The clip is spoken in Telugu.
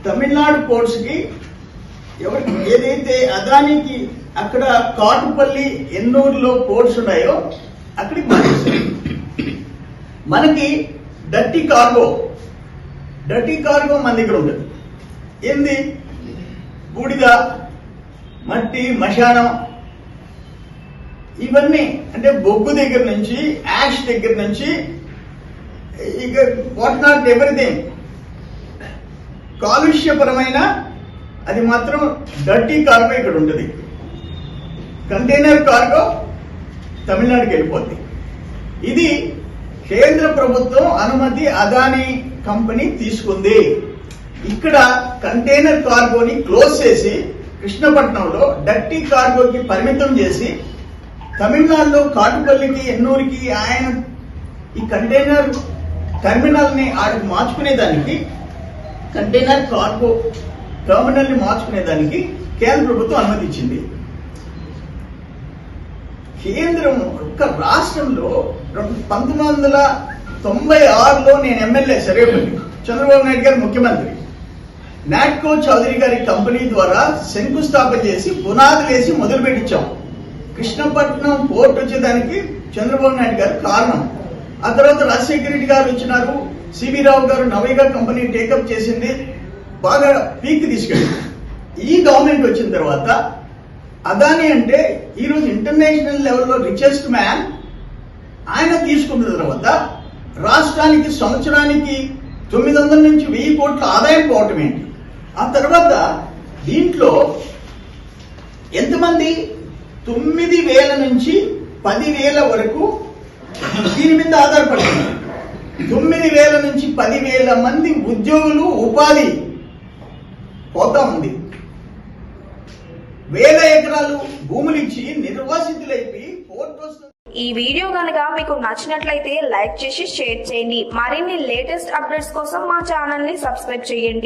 తమిళనాడు పోర్ట్స్ కి ఎవరికి ఏదైతే అదానికి అక్కడ కాటుపల్లి ఎన్నూరులో పోర్ట్స్ ఉన్నాయో అక్కడికి మానేస్తారు. మనకి డర్టీ కార్గో మన దగ్గర ఉంటుంది. ఏంది? బూడిద, మట్టి, మశానం, ఇవన్నీ అంటే బొగ్గు దగ్గర నుంచి, యాష్ దగ్గర నుంచి, ఇక వాట్ నాట్ ఎవ్రీథింగ్ కాలుష్యపరమైన అది మాత్రం డర్టీ కార్గో ఇక్కడ ఉంటుంది. కంటైనర్ కార్గో తమిళనాడుకి వెళ్ళిపోద్ది. ఇది కేంద్ర ప్రభుత్వం అనుమతి అదానీ కంపెనీ తీసుకుంది. ఇక్కడ కంటైనర్ కార్గోని క్లోజ్ చేసి కృష్ణపట్నంలో డర్టీ కార్గోకి పరిమితం చేసి తమిళనాడులో కాటుపల్లికి, ఎన్నూరుకి ఆయన ఈ కంటైనర్ టెర్మినల్ ని ఆడికి మార్చుకునేదానికి, కంటైనర్ కార్గో టెర్మినల్ ని మార్చుకునేదానికి కేంద్ర ప్రభుత్వం అనుమతి ఇచ్చింది. కేంద్రం ఒక్క రాష్ట్రంలో 1996లో నేను ఎమ్మెల్యే సరేపల్లి, చంద్రబాబు నాయుడు గారు ముఖ్యమంత్రి, నాట్కో చౌదరి గారి కంపెనీ ద్వారా శంకుస్థాపన చేసి పునాదులు వేసి మొదలు పెట్టించాం. కృష్ణపట్నం పోర్ట్ వచ్చేదానికి చంద్రబాబు నాయుడు గారు కారణం. ఆ తర్వాత రాజశేఖర రెడ్డి గారు వచ్చినారు, సివి రావు గారు నవయుగ కంపెనీ టేకప్ చేసింది, బాగా పీక్ తీసుకెళ్ళింది. ఈ గవర్నమెంట్ వచ్చిన తర్వాత అదానీ అంటే ఈరోజు ఇంటర్నేషనల్ లెవెల్లో రిచెస్ట్ మ్యాన్, ఆయన తీసుకున్న తర్వాత రాష్ట్రానికి సంవత్సరానికి 900 నుంచి 1000 కోట్ల ఆదాయం పోవటం ఏంటి? ఆ తర్వాత దీంట్లో ఎంతమంది 9,000 నుంచి 10,000 వరకు దీని మీద ఆధారపడుతున్నారు. 9,000 నుంచి 10,000 మంది ఉద్యోగులు, ఉపాధి పోతా ఉంది. 1000 ఎకరాలు భూములు ఇచ్చి నిర్వాసితులైపోయి పోర్ట్ వస్తుంది. ఈ వీడియో కనుక మీకు నచ్చినట్లయితే లైక్ చేసి షేర్ చేయండి. మరిన్ని లేటెస్ట్ అప్డేట్స్ కోసం మా ఛానల్ ని సబ్స్క్రైబ్ చేయండి.